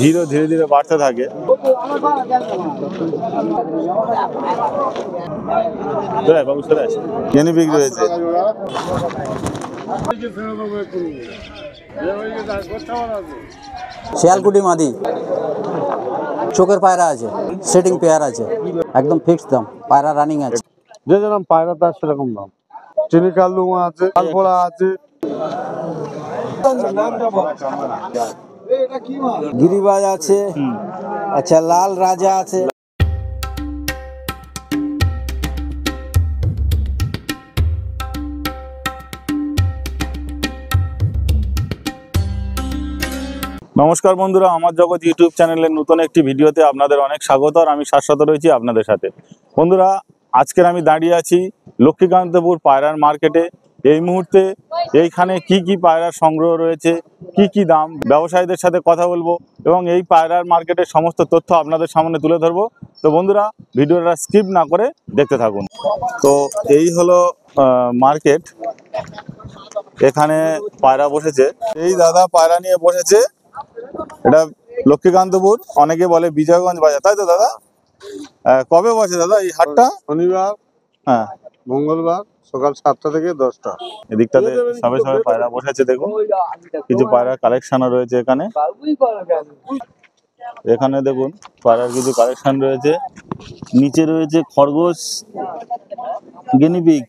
ভিড়ও ধীরে ধীরে বাড়তে থাকে। গিনিপিগ রয়েছে। শিয়ালকুটি মাদি, চোখের পায়রা আছে, সেটিং পেয়ার আছে, একদম ফিক্সড দাম। পায়রা রানিং আছে, যে যেরকম পায়রা তার সেরকম দাম। চিনি কালুমা আছে, কালপোড়া আছে, গিরিবাজ আছে, আচ্ছা লাল রাজা আছে। নমস্কার বন্ধুরা, আমার জগৎ ইউটিউব চ্যানেলের নতুন একটি ভিডিওতে আপনাদের অনেক স্বাগত। আর আমি শাশ্বত রয়েছি আপনাদের সাথে। বন্ধুরা, আজকের আমি দাঁড়িয়ে আছি লক্ষ্মীকান্তপুর পায়রার মার্কেটে। এই মুহূর্তে এইখানে কি কি পায়রার সংগ্রহ রয়েছে, কি কি দাম, ব্যবসায়ীদের সাথে কথা বলবো এবং এই পায়রার মার্কেটের সমস্ত তথ্য আপনাদের সামনে তুলে ধরবো। তো বন্ধুরা, ভিডিওটা স্কিপ না করে দেখতে থাকুন। তো এই হলো মার্কেট। এখানে পায়রা বসেছে, এই দাদা পায়রা নিয়ে বসেছে। এটা লক্ষ্মীকান্তপুর, অনেকে বলে বিজয়গঞ্জ বাজার, তাই তো দাদা? কবে বসে দাদা এই হাটটা? শনিবার, হ্যাঁ, মঙ্গলবার সকাল 7টা থেকে 10টা। এদিকটাতে সবে সবে পায়রা বসেছে, দেখুন কিছু পায়রার কালেকশনও রয়েছে এখানে। এখানে দেখুন পায়রার কিছু কালেকশন রয়েছে। নিচে রয়েছে খরগোশ, গিনিপিগ,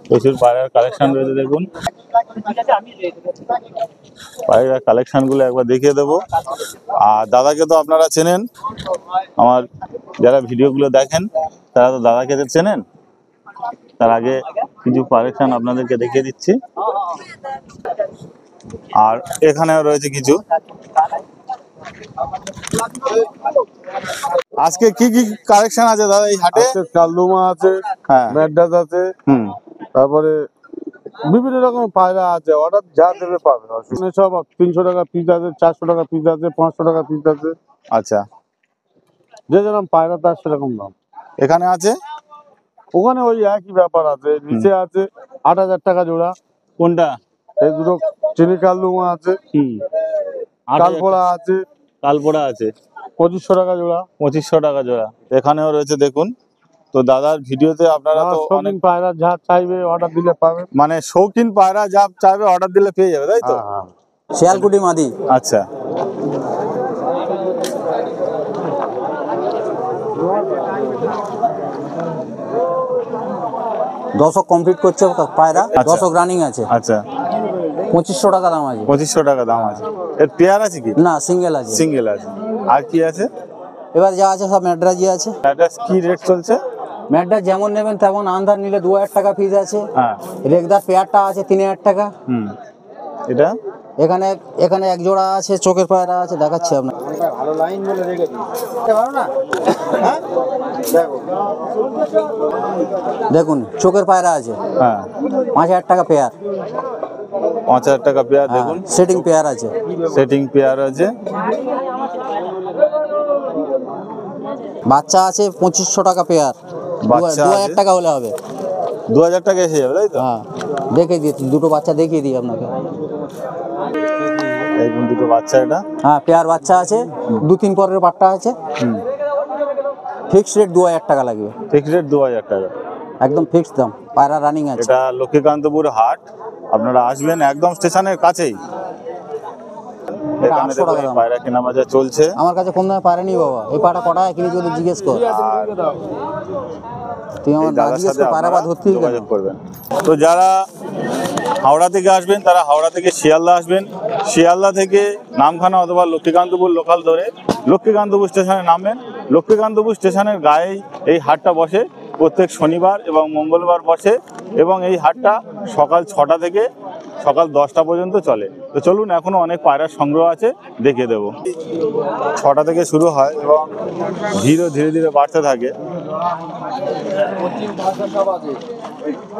প্রচুর পায়রার কালেকশন রয়েছে। দেখুন পায়রার কালেকশন গুলো একবার দেখিয়ে দেবো। আর দাদাকে তো আপনারা চেনেন, আমার যারা ভিডিওগুলো দেখেন তারা তো দাদাকে চেনেন। তার আগে কিছু কালেকশন আপনাদেরকে দেখিয়ে দিচ্ছি। আর এখানেও রয়েছে কিছু। আজকে কি কি কালেকশন আছে দাদা এই হাটে? কালদুমা আছে, হ্যাঁ, ম্যাড্রাস আছে, তারপরে বিভিন্ন রকম পায়রা আছে। অর্ডার যা দেবে পাবে। সব 300 টাকা পিস আছে, 400 টাকা পিস আছে, 500 টাকা পিস আছে। আচ্ছা, যে যেরকম পায়রা তার সেরকম দাম। এখানে আছে, ওখানে ওই একই ব্যাপার আছে। নিচে আছে 8,000 টাকা জোড়া। কোনটা? এই দুটো চিনি কালদুমা আছে, কালপোড়া আছে, কালপোড়া আছে 2500 টাকা জোড়া। 2500 টাকা জোড়া। এখানেও রয়েছে দেখুন। তো দাদার ভিডিওতে আপনারা তো অনেক পায়রা যা চাইবে অর্ডার দিলে পাবে। মানে শৌখিন পায়রা যা চাইবে অর্ডার দিলে পেয়ে যাবে, তাই তো? শিয়ালকুটি মাদি। আচ্ছা, দশক কমপ্লিট করছে পায়রা, দশক রানিং আছে। আচ্ছা, 2500 টাকা দাম আছে। 2500 টাকা দাম আছে। এর পেয়ার আছে কি? না, সিঙ্গেল আছে। সিঙ্গেল আছে। আর কি আছে? এবার যা আছে সব ম্যাড্রাজি আছে। অ্যাড্রেস কি রেট চলছে? ম্যাড্রাস যেমন নেবেন তেমন। আন্ধার নিলে 2000 টাকা পিস আছে। হ্যাঁ, রেগদার পেয়ারটা আছে 3000 টাকা। এটা এখানে এখানে এক জোড়া আছে চোখের পায়রা আছে, দেখাচ্ছি আপনার। ভালো লাইন বলে রেখে দিই, দেখুন চোখের পায়রা আছে। হ্যাঁ, 5000 টাকা পেয়ার। 5000 টাকা পেয়ার। দেখুন সেটিং পেয়ার আছে। সেটিং পেয়ার আছে। বাচ্চা আছে 2500 টাকা পেয়ার। বাচ্চা 2000 টাকা হলে হবে। 2000 টাকা এসে যাবে, তাই তো? হ্যাঁ, দেখিয়ে দিই দুটো বাচ্চা, দেখিয়ে দিই আপনাকে। দেখুন দুটো বাচ্চা, এটা হ্যাঁ পেয়ার বাচ্চা আছে, 2-3 পরের পাট্টা আছে। ফিক্সড রেট 2000 টাকা লাগবে। ফিক্সড রেট 2000 টাকা, একদম ফিক্সড দাম। পায়রা রানিং আছে। এটা লক্ষ্মীকান্তপুর হাট, আপনারা আসবেন একদম স্টেশনের কাছেই। এখানে দেখুন এই পায়রা কেনা বাজার চলছে। আমার কাছে কম দামে পায়রা নেই বাবা। এই পায়রা কটা কিনেছি ওদের জিজ্ঞেস কর। তুই আমার না জিজ্ঞেস কর, পায়রা বা ধরতেই যোগাযোগ করবেন। তো যারা হাওড়া থেকে আসবেন তারা হাওড়া থেকে শিয়ালদা আসবেন। শিয়ালদা থেকে নামখানা অথবা লক্ষ্মীকান্তপুর লোকাল ধরে লক্ষ্মীকান্তপুর স্টেশনে নামবেন। লক্ষ্মীকান্তপুর স্টেশনের গায়েই এই হাটটা বসে। প্রত্যেক শনিবার এবং মঙ্গলবার বসে এবং এই হাটটা সকাল 6টা থেকে সকাল 10টা পর্যন্ত চলে। তো চলুন, এখনো অনেক পায়রার সংগ্রহ আছে, দেখিয়ে দেবো। 6টা থেকে শুরু হয় এবং ভিড়ও ধীরে ধীরে বাড়তে থাকে।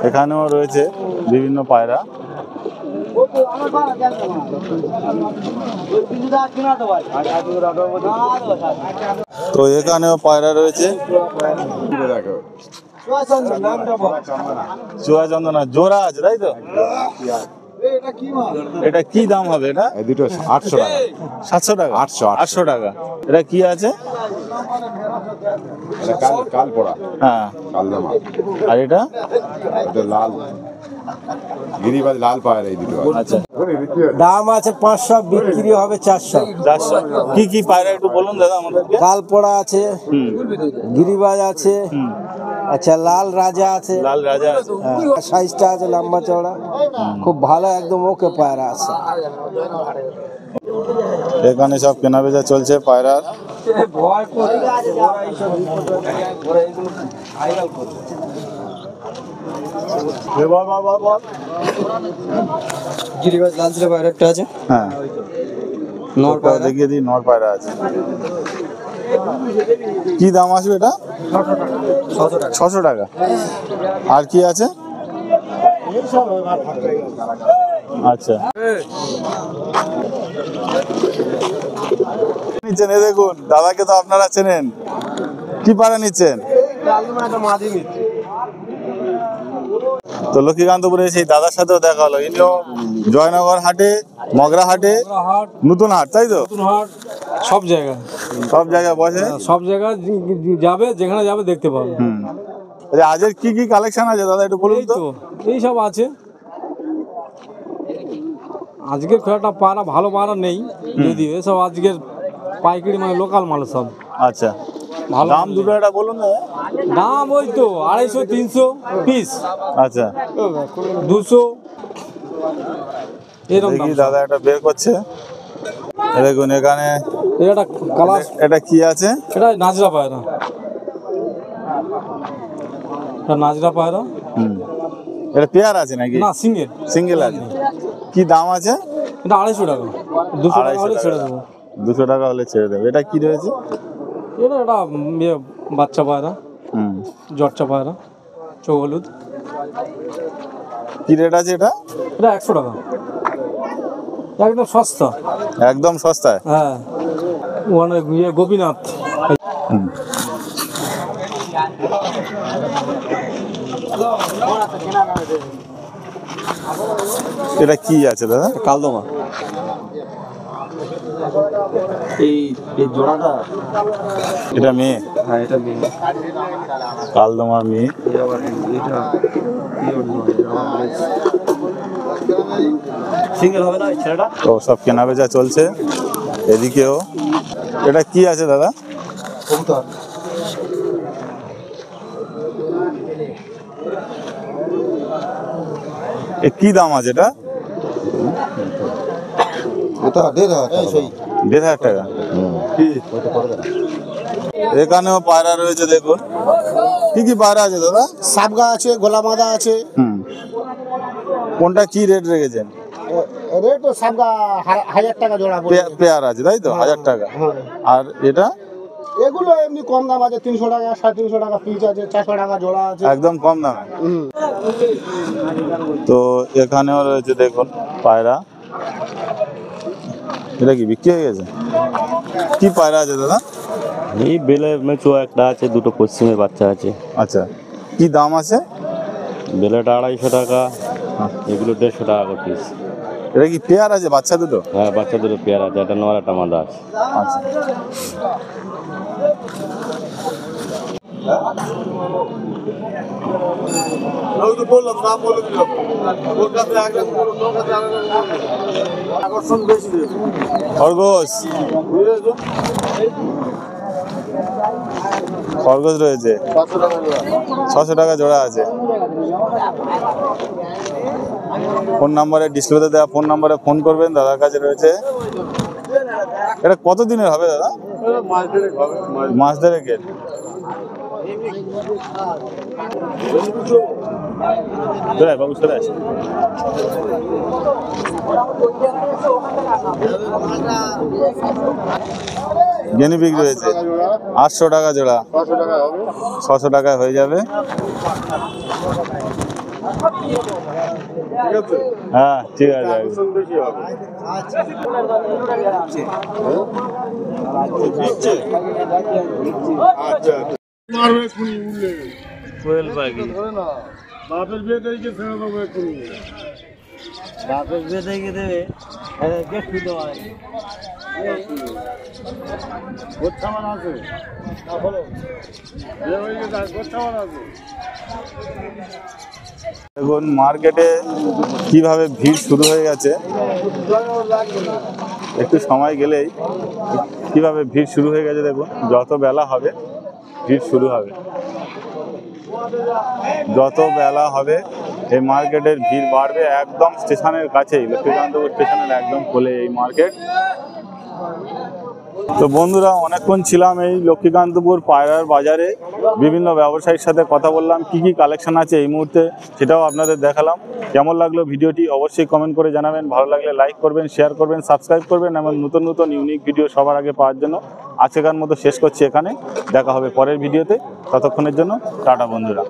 এখানেও রয়েছে বিভিন্ন পায়রা। তো এখানেও পায়রা রয়েছে। চুয়া চন্দনা জোড়া আছে তাই তো? এটা কি দাম হবে? এটা এই দুটো 800 টাকা। 700 টাকা? 800 টাকা। এটা কি আছে? এটা কাল পড়া, হ্যাঁ। কালদমা। আর এটা এটা লাল গিরিবাজ লাল পায়রা, এই দুটো। আচ্ছা, দাম আছে 500, বিক্রি হবে 400। 400। কি কি পায়রা একটু বলুন দাদা আমাদেরকে। কালপোড়া আছে, গিরিবাজ আছে, আচ্ছা লাল রাজা আছে, লাল রাজা আছে। সাইজটা আছে লম্বা চওড়া, খুব ভালো একদম ওকে পায়রা আছে। এখানে সব কেনা বেচা চলছে পায়রার। গিরিবাজ লাল ছিল পায়রা একটা আছে, হ্যাঁ, নর পায়রা দেখিয়ে দিই। নর পায়রা আছে। কি দাম আসবে এটা? 600 টাকা। আর কি আছে? আচ্ছা, নিচ্ছেন এ দেখুন, দাদাকে তো আপনারা চেনেন। কি পায়রা নিচ্ছেন? তো লক্ষ্মীকান্তপুরে সেই দাদার সাথেও দেখা হলো। ইনিও জয়নগর হাটে, মগরা হাটে, নতুন হাট, তাই তো? সব জায়গা, সব জায়গায় বসে। সব জায়গায় যাবে, যেখানে যাবে দেখতে পাবে। আচ্ছা, আজের কি কি কালেকশন আছে দাদা একটু বলুন এই তো। তো এই সব আছে। আজকে খুব একটা পাড়া ভালো পাড়া নেই, যদিও এসব আজকের পাইকারি মানে লোকাল মাল সব। আচ্ছা, ভালো দাম দুটো একটা বলুন দাদা। দাম ওই তো 250 300 পিস, আচ্ছা, 200 এরকম দাম। দেখি দাদা একটা বের করছে। এ দেখুন এখানে এটা কালার, এটা কি আছে? এটা নাজরা পায়রা, এটা নাজরা পায়রা। এটা পেয়ার আছে নাকি? না, সিঙ্গেল। সিঙ্গেল আছে। কি দাম আছে? এটা 250 টাকা, 200 টাকা 250 হলে ছেড়ে টাকা। দেবো। 200 টাকা হলে ছেড়ে দেবে। এটা কি রয়েছে? এটা একটা বাচ্চা পায়রা, জর্চা পায়রা, চোখ হলুদ। কি রেট আছে এটা? এটা 100 টাকা, একদম সস্তা। একদম সস্তায়। হ্যাঁ, ওখানে গোপীনাথ। এটা কি আছে দাদা? কালদমা। এই জোড়াটা, এটা মেয়ে? হ্যাঁ এটা মেয়ে। কালদমার মেয়ে। সিঙ্গেল হবে না ছেলেটা? তো সব কেনা বেচা চলছে এদিকেও। এটা কি আছে দাদা? এ কি দাম আছে এটা? এটা 1,500 টাকা। এখানেও পায়রা রয়েছে দেখুন। কি কি পায়রা আছে দাদা? সাবগা আছে, গোলা মাদা আছে। কোনটা কি রেট রেখেছেন? রেট তো সাবগা 1000 টাকা জোড়া বলে। পেয়ার আছে তাই তো? 1000 টাকা। আর এটা? এগুলো এমনি কম দাম আছে, 300 টাকা 350 টাকা পিস আছে, 400 টাকা জোড়া আছে। একদম কম দামে। তো এখানেও রয়েছে দেখুন পায়রা। এটা কি বিক্রি হয়ে গেছে? কি পায়রা আছে দাদা? এই বেলে মেচো একটা আছে, দুটো পশ্চিমের বাচ্চা আছে। আচ্ছা, কি দাম আছে? বেলেটা 250 টাকা, এগুলো 150 টাকা করে পিস। এটা কি পেয়ার আছে বাচ্চা দুটো? হ্যাঁ, বাচ্চা দুটো পেয়ার আছে, একটা নর একটা মাদা আছে। আচ্ছা, খরগোশ। খরগোশ রয়েছে 600 টাকা জোড়া আছে। ফোন নাম্বারে, ডিসপ্লেতে দেওয়া ফোন নাম্বারে ফোন করবেন, দাদার কাছে রয়েছে। এটা কত দিনের হবে দাদা? মাস দেড়েকের। বাবু চলে আসে। গেনিপিগ রয়েছে 800 টাকা জোড়া। 600 টাকায় হয়ে যাবে। হ্যাঁ ঠিক আছে। কোয়েল পাখি বাপের বিয়ে থেকে ছেড়ে দেবো একটু বাপের বিয়ে থেকে দেবে গোচ্ছামান আছে বিয়ে হয়ে গেছে আর গোচ্ছামান আছে দেখুন মার্কেটে কিভাবে ভিড় শুরু হয়ে গেছে, একটু সময় গেলেই কিভাবে ভিড় শুরু হয়ে গেছে। দেখুন যত বেলা হবে ভিড় শুরু হবে, যত বেলা হবে এই মার্কেটের ভিড় বাড়বে। একদম স্টেশনের কাছেই, লক্ষ্মীকান্তপুর স্টেশনের একদম কোলে এই মার্কেট। তো বন্ধুরা অনেকক্ষণ ছিলাম এই লক্ষ্মীকান্তপুর পায়রার বাজারে, বিভিন্ন ব্যবসায়ীর সাথে কথা বললাম, কি কি কালেকশন আছে এই মুহূর্তে সেটাও আপনাদের দেখালাম। কেমন লাগলো ভিডিওটি অবশ্যই কমেন্ট করে জানাবেন, ভালো লাগলে লাইক করবেন, শেয়ার করবেন, সাবস্ক্রাইব করবেন এবং নতুন নতুন ইউনিক ভিডিও সবার আগে পাওয়ার জন্য আজকের মতো শেষ করছি এখানে। দেখা হবে পরের ভিডিওতে, ততক্ষণের জন্য টাটা বন্ধুরা।